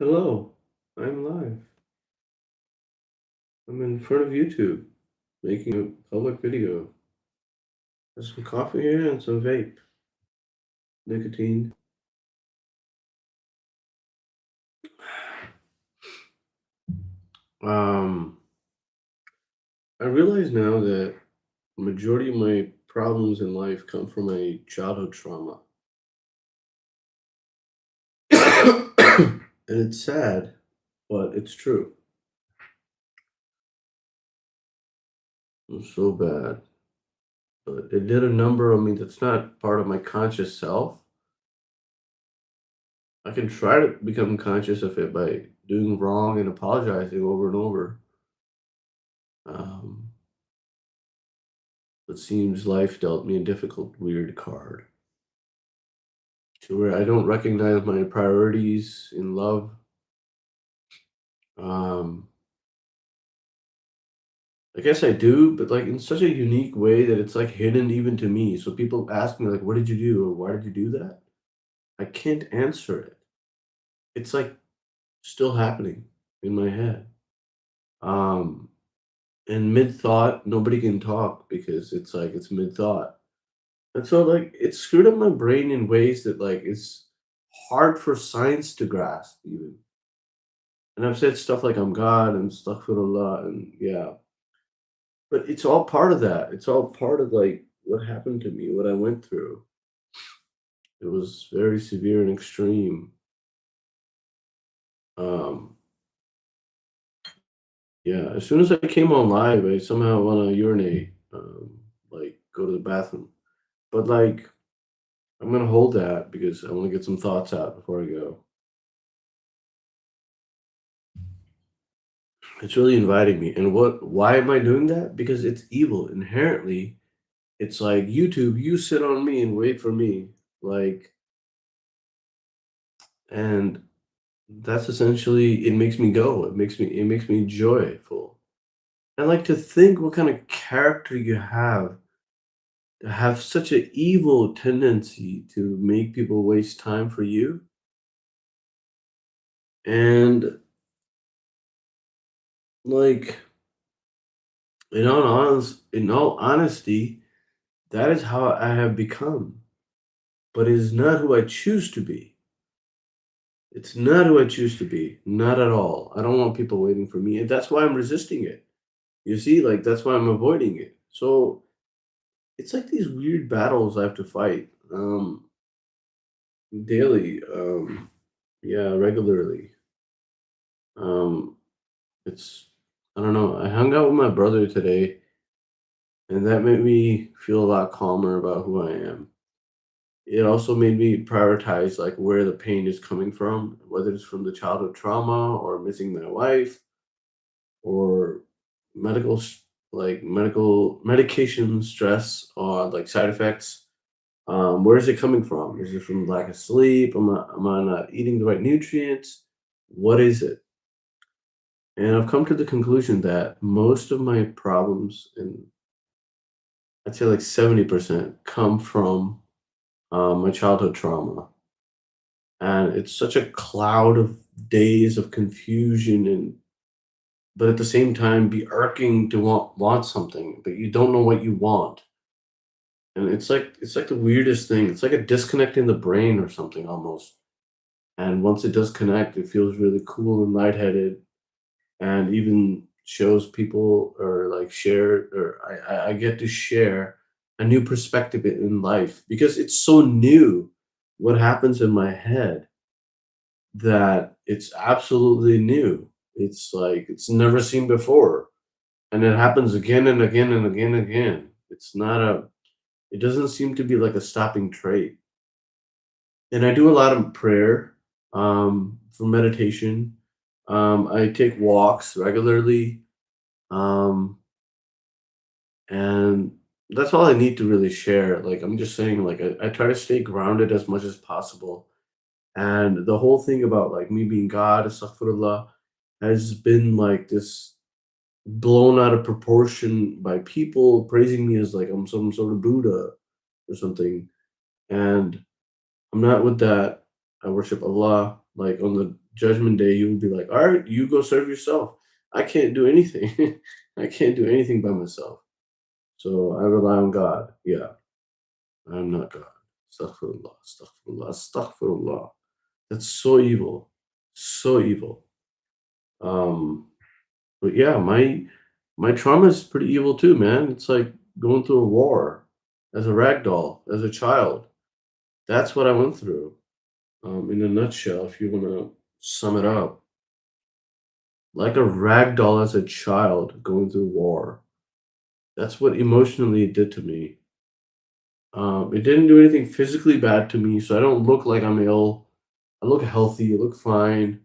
Hello, I'm live. I'm in front of YouTube making a public video. There's some coffee here and some vape, nicotine. Um, I realize now that majority of my problems in life come from a childhood trauma. And it's sad, but it's true. It's so bad. But it did a number on me that's not part of my conscious self. I can try to become conscious of it by doing wrong and apologizing over and over. Um, It seems life dealt me a difficult, weird card to where I don't recognize my priorities in love. Um, I guess I do, but like in such a unique way that it's like hidden even to me. So people ask me like, "What did you do?" or "Why did you do that?" I can't answer it. It's like still happening in my head. Um, and mid thought, nobody can talk because it's like it's mid thought. And so like it screwed up my brain in ways that like it's hard for science to grasp even. And I've said stuff like I'm God and astaghfirullah and yeah. But it's all part of that. It's all part of like what happened to me, what I went through. It was very severe and extreme. Um, yeah, as soon as I came on live, I somehow want to urinate, like go to the bathroom. But like I'm gonna hold that because I want to get some thoughts out before I go. It's really inviting me. And why am I doing that? Because it's evil. Inherently, it's like YouTube, you sit on me and wait for me. Like, and that's essentially it makes me go. It makes me joyful. I like to think what kind of character you have to have such an evil tendency to make people waste time for you. And like in all honesty, that is how I have become. But it is not who I choose to be. It's not who I choose to be. Not at all. I don't want people waiting for me. And that's why I'm resisting it. You see, like that's why I'm avoiding it. So it's like these weird battles I have to fight daily, yeah, regularly. Um, it's I don't know. I hung out with my brother today, and that made me feel a lot calmer about who I am. It also made me prioritize like where the pain is coming from, whether it's from the childhood trauma or missing my wife or medical medical medication stress or like side effects. Where is it coming from? Is it from lack of sleep? Am I not eating the right nutrients? What is it? And I've come to the conclusion that most of my problems, and I'd say like 70%, come from my childhood trauma. And it's such a cloud of days of confusion and but at the same time be irking to want something, but you don't know what you want. And it's like the weirdest thing. It's like a disconnect in the brain or something almost. And once it does connect, it feels really cool and lightheaded, and even shows people or like share or I get to share a new perspective in life because it's so new what happens in my head that it's absolutely new. It's like it's never seen before. And it happens again and again and again and again. It doesn't seem to be like a stopping trait. And I do a lot of prayer, for meditation. I take walks regularly, um, and that's all I need to really share. Like I'm just saying, like I try to stay grounded as much as possible. And the whole thing about like me being God, astaghfirullah, has been like this blown out of proportion by people praising me as like I'm some sort of Buddha or something. And I'm not with that. I worship Allah. Like on the judgment day, He will be like, "All right, you go serve yourself. I can't do anything. I can't do anything by myself. So I rely on God. Yeah, I'm not God. Astaghfirullah, astaghfirullah, astaghfirullah. That's so evil, so evil. Um, but yeah, my trauma is pretty evil too, man. It's like going through a war as a rag doll, as a child. That's what I went through. In a nutshell, if you want to sum it up, like a rag doll as a child going through war. That's what emotionally it did to me. It didn't do anything physically bad to me, so I don't look like I'm ill. I look healthy, I look fine,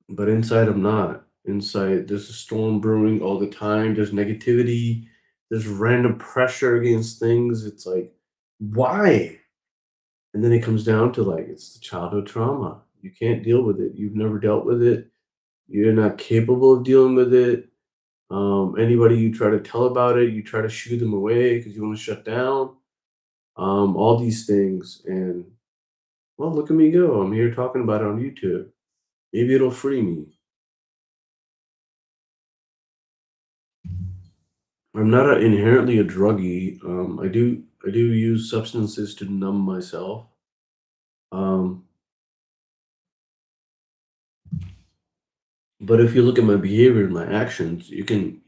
but inside I'm not. Inside, there's a storm brewing all the time. There's negativity. There's random pressure against things. It's like, why? And then it comes down to like, it's the childhood trauma. You can't deal with it. You've never dealt with it. You're not capable of dealing with it. Anybody you try to tell about it, you try to shoo them away because you want to shut down. All these things. And well, look at me go. I'm here talking about it on YouTube. Maybe it'll free me. I'm not inherently a druggie. I do use substances to numb myself. Um, but if you look at my behavior and my actions, you can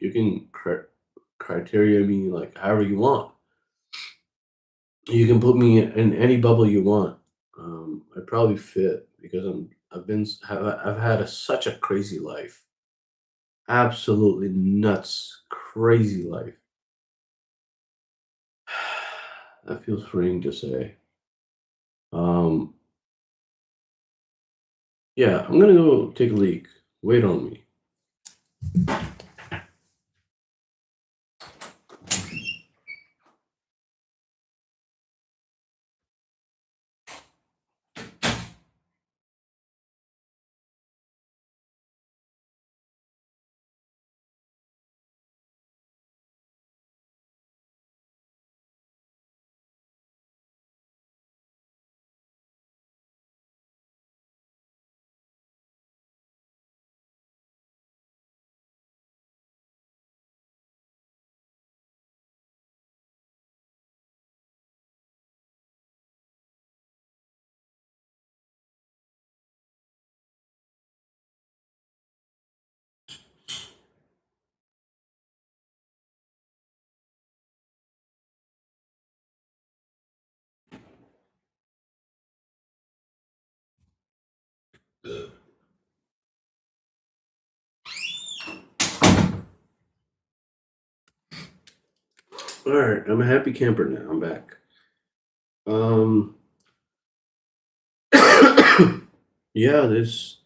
criteria me like however you want. You can put me in any bubble you want. I probably fit because I've had such a crazy life, absolutely nuts, crazy life. That feels freeing to say. Um, yeah, I'm gonna go take a leak. Wait on me. All right, I'm a happy camper now. I'm back. Um, yeah, there's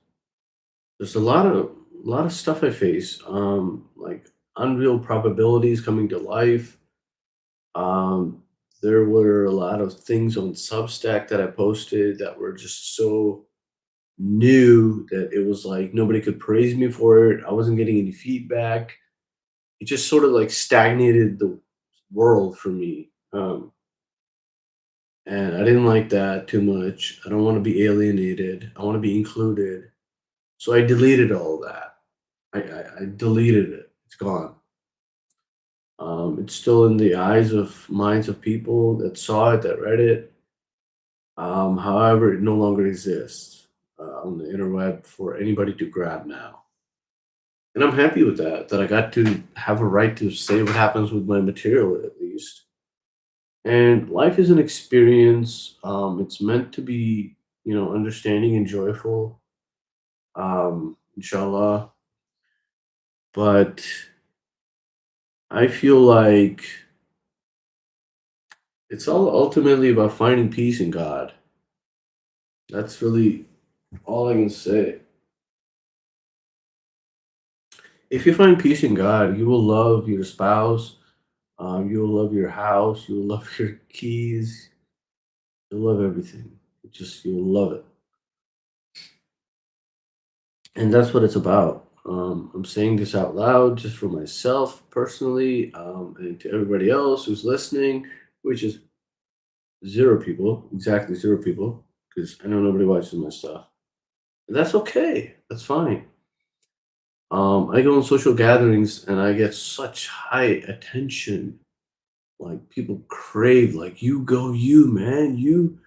a lot of stuff I face. Like unreal probabilities coming to life. Um, there were a lot of things on Substack that I posted that were just so new that it was like nobody could praise me for it. I wasn't getting any feedback. It just sort of like stagnated the world for me. And I didn't like that too much. I don't want to be alienated. I want to be included. So I deleted all that. I deleted it. It's gone. It's still in the eyes of minds of people that saw it, that read it. However, it no longer exists on the interweb for anybody to grab now. And I'm happy with that, that I got to have a right to say what happens with my material at least. And life is an experience. It's meant to be, understanding and joyful, inshallah. But I feel like it's all ultimately about finding peace in God. That's really all I can say. If you find peace in God, you will love your spouse, you will love your house, you will love your keys, you'll love everything. You'll love it. And that's what it's about. I'm saying this out loud just for myself personally, and to everybody else who's listening, which is Zero people, exactly zero people, because I know nobody watches my stuff. And that's okay. That's fine. I go on social gatherings and I get such high attention. Like people crave, like you go, you man, you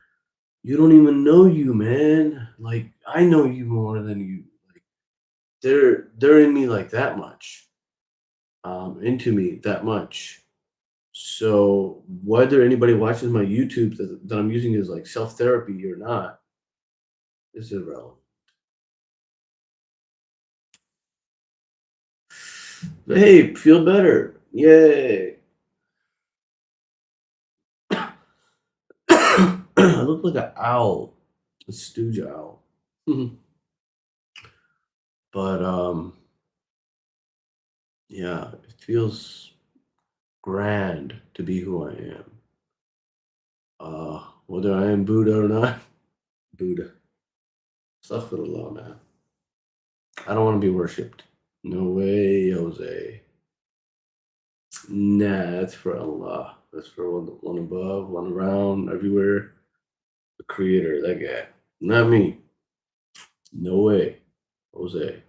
don't even know you, man. Like I know you more than you. Like they're in me like that much, into me that much. So whether anybody watches my YouTube that I'm using is like self therapy or not is irrelevant. But hey, feel better. Yay. I look like an owl, a stooge owl. But yeah, it feels grand to be who I am. Whether I am Buddha or not, Buddha. Astaghfirullah, man. I don't want to be worshipped. No way, Jose. Nah, that's for Allah. That's for one above, one around, everywhere. The creator, that guy. Not me. No way, Jose.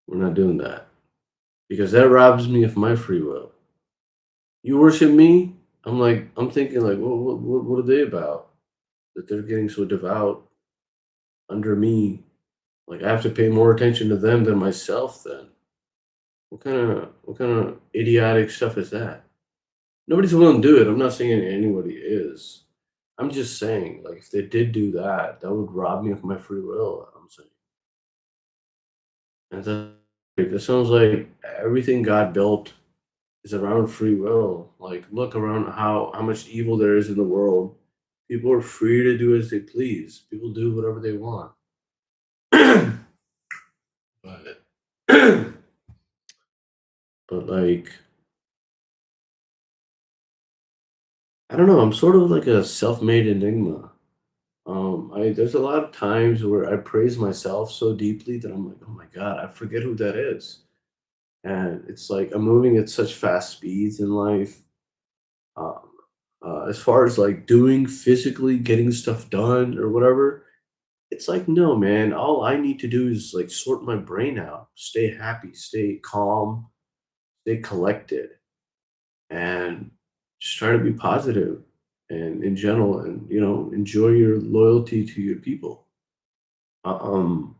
We're not doing that. Because that robs me of my free will. You worship me? I'm thinking like, what are they about? That they're getting so devout under me. Like I have to pay more attention to them than myself then. What kind of idiotic stuff is that? Nobody's willing to do it. I'm not saying anybody is. I'm just saying, like, if they did do that, that would rob me of my free will. I'm saying, and that sounds like everything God built is around free will. Like, look around how much evil there is in the world. People are free to do as they please. People do whatever they want. but but like, I don't know. I'm sort of like a self-made enigma. I there's a lot of times where I praise myself so deeply that I'm like, oh my god, I forget who that is. And it's like I'm moving at such fast speeds in life. Um, as far as like doing physically, getting stuff done or whatever, it's like no, man. All I need to do is like sort my brain out, stay happy, stay calm, stay collected, and just try to be positive and in general, and enjoy your loyalty to your people. Um,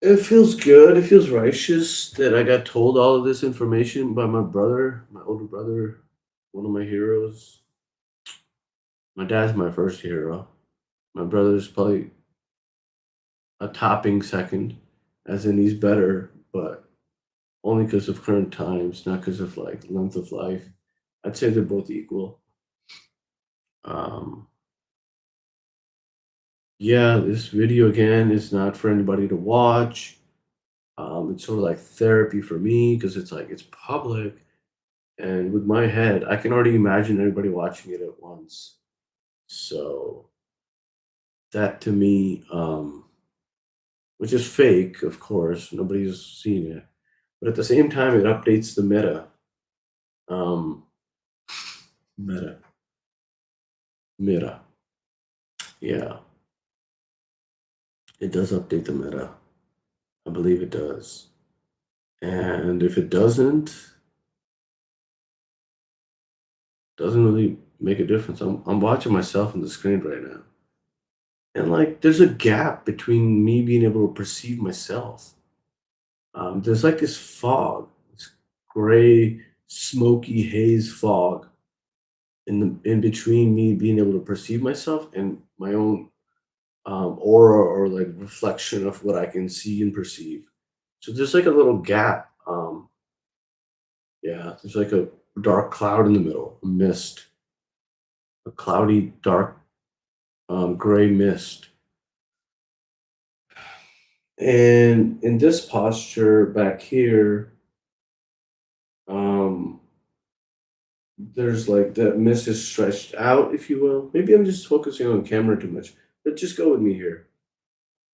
It feels good. It feels righteous that I got told all of this information by my brother, my older brother, one of my heroes. My dad's my first hero. My brother's probably a topping second, as in he's better, but only because of current times, not because of like length of life. I'd say they're both equal. Um, yeah, this video again is not for anybody to watch. It's sort of like therapy for me because it's like it's public. And with my head, I can already imagine everybody watching it at once. So that to me, which is fake, of course, nobody's seen it. But at the same time, it updates the meta. Um, meta, meta. Yeah, it does update the meta. I believe it does. And if it doesn't really make a difference. I'm watching myself on the screen right now. And like, there's a gap between me being able to perceive myself. There's like this fog, this gray, smoky haze fog in between me being able to perceive myself and my own aura or like reflection of what I can see and perceive. So there's like a little gap. Yeah, there's like a dark cloud in the middle, a mist, a cloudy, dark, gray mist. And in this posture back here, um, there's like the mist is stretched out, if you will. Maybe I'm just focusing on camera too much, but just go with me here.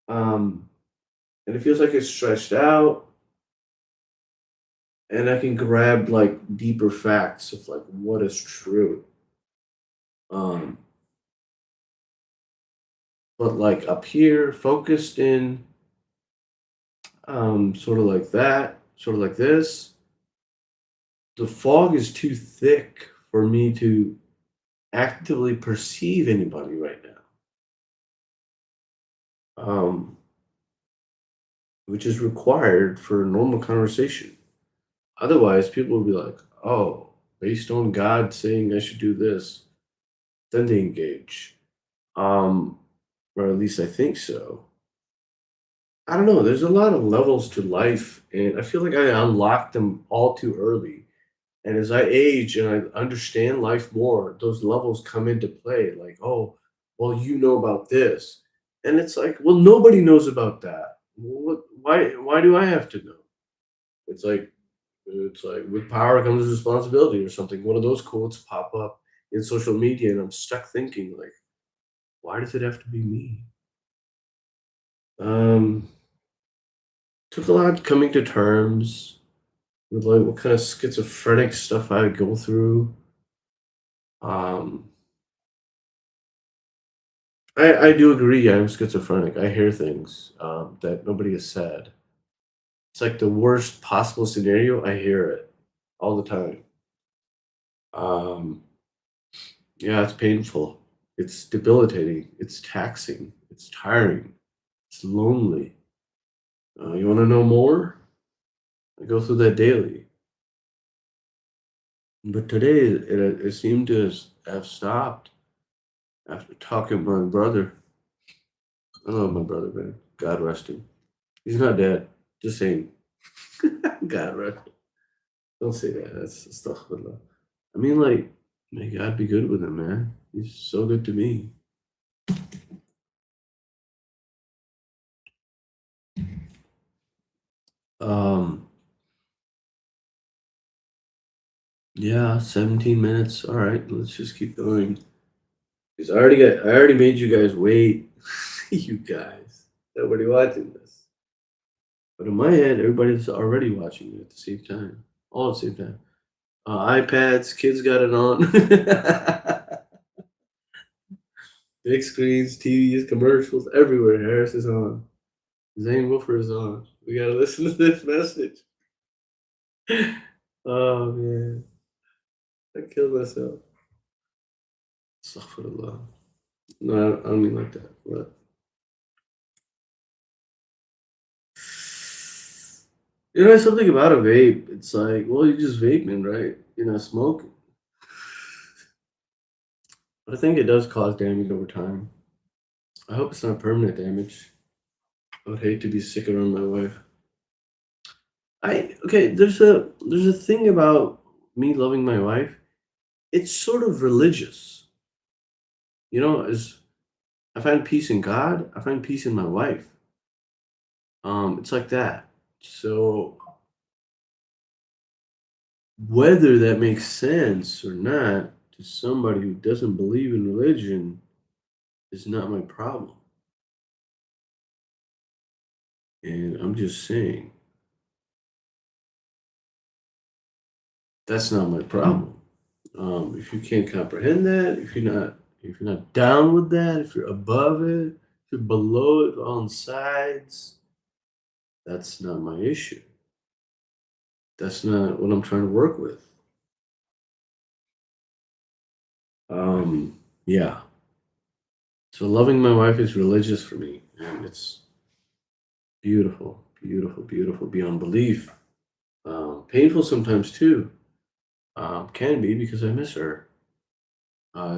Um, and it feels like it's stretched out, and I can grab like deeper facts of like what is true. Um, but like up here, focused in, sort of like that, sort of like this, the fog is too thick for me to actively perceive anybody right now. Which is required for normal conversation. Otherwise, people will be like, oh, based on God saying I should do this, then they engage. Um, or at least I think so. I don't know. There's a lot of levels to life, and I feel like I unlocked them all too early. And as I age and I understand life more, those levels come into play. Like, oh, well, you know about this, and it's like, well, nobody knows about that. What? Why? Why do I have to know? It's like with power comes responsibility or something. One of those quotes pop up in social media, and I'm stuck thinking like, why does it have to be me? Um, took a lot coming to terms with like what kind of schizophrenic stuff I go through. Um, I do agree I am schizophrenic. I hear things that nobody has said. It's like the worst possible scenario. I hear it all the time. Um, yeah, it's painful. It's debilitating. It's taxing. It's tiring. It's lonely. You want to know more? I go through that daily. But today, it seemed to have stopped after talking to my brother. I love my brother, man. God rest him. He's not dead. Just saying, God rest him. Don't say that. That's stuff. I mean, like, may God be good with him, man. He's so good to me. Um, yeah, 17 minutes. All right, let's just keep going. Because I already made you guys wait. You guys. Nobody watching this. But in my head, everybody's already watching it at the same time. All at the same time. iPads, kids got it on. Big screens, TVs, commercials, everywhere. Harris is on. Zane Wolfer is on. We gotta listen to this message. Oh man. I killed myself. Astaghfirullah. No, I don't mean like that. But something about a vape. It's like, well, you're just vaping, right? You're not smoking. But I think it does cause damage over time. I hope it's not permanent damage. I would hate to be sick around my wife. I okay. There's a thing about me loving my wife. It's sort of religious. As I find peace in God, I find peace in my wife. It's like that. So whether that makes sense or not to somebody who doesn't believe in religion is not my problem. And I'm just saying that's not my problem. If you can't comprehend that, if you're not down with that, if you're above it, if you're below it on sides, that's not my issue. That's not what I'm trying to work with. Yeah. So loving my wife is religious for me, and it's beautiful, beautiful, beautiful beyond belief. Painful sometimes too. Can be because I miss her.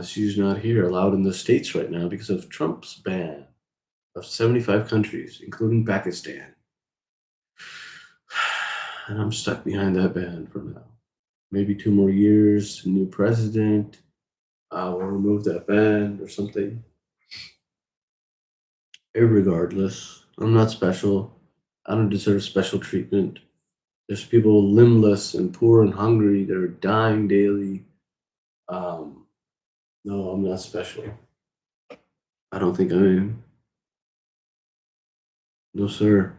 She's not here, allowed in the States right now because of Trump's ban of 75 countries, including Pakistan. And I'm stuck behind that ban for now. Maybe 2 more years, new president will remove that ban or something. Irregardless, I'm not special. I don't deserve special treatment. There's people limbless and poor and hungry that are dying daily. Um, no, I'm not special. I don't think I am. No, sir.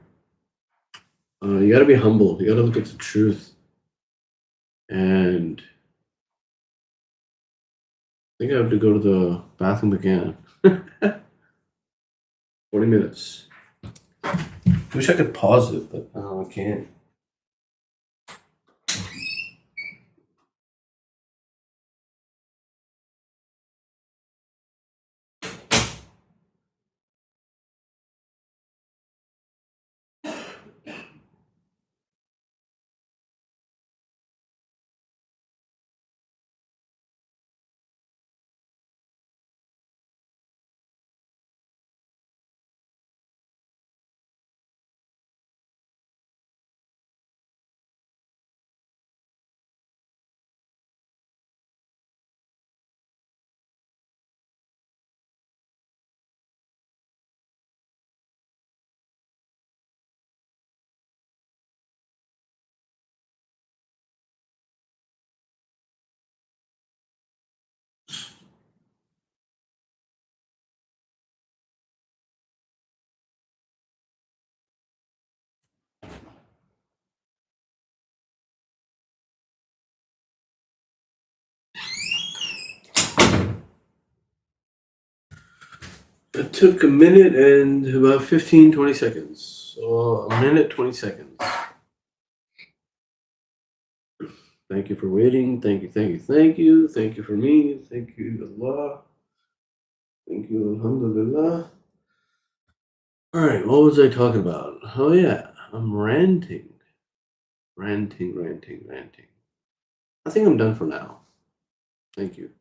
You got to be humble. You got to look at the truth. and I think I have to go to the bathroom again. 20 minutes. Wish I could pause it, but I can't. It took a minute and about 15, 20 seconds. So a minute, 20 seconds. Thank you for waiting. Thank you, thank you, thank you. Thank you for me. Thank you, Allah. Thank you, Alhamdulillah. All right, what was I talking about? Oh, yeah, I'm ranting. Ranting, ranting, ranting. I think I'm done for now. Thank you.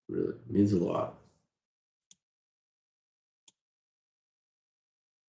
Really, means a lot.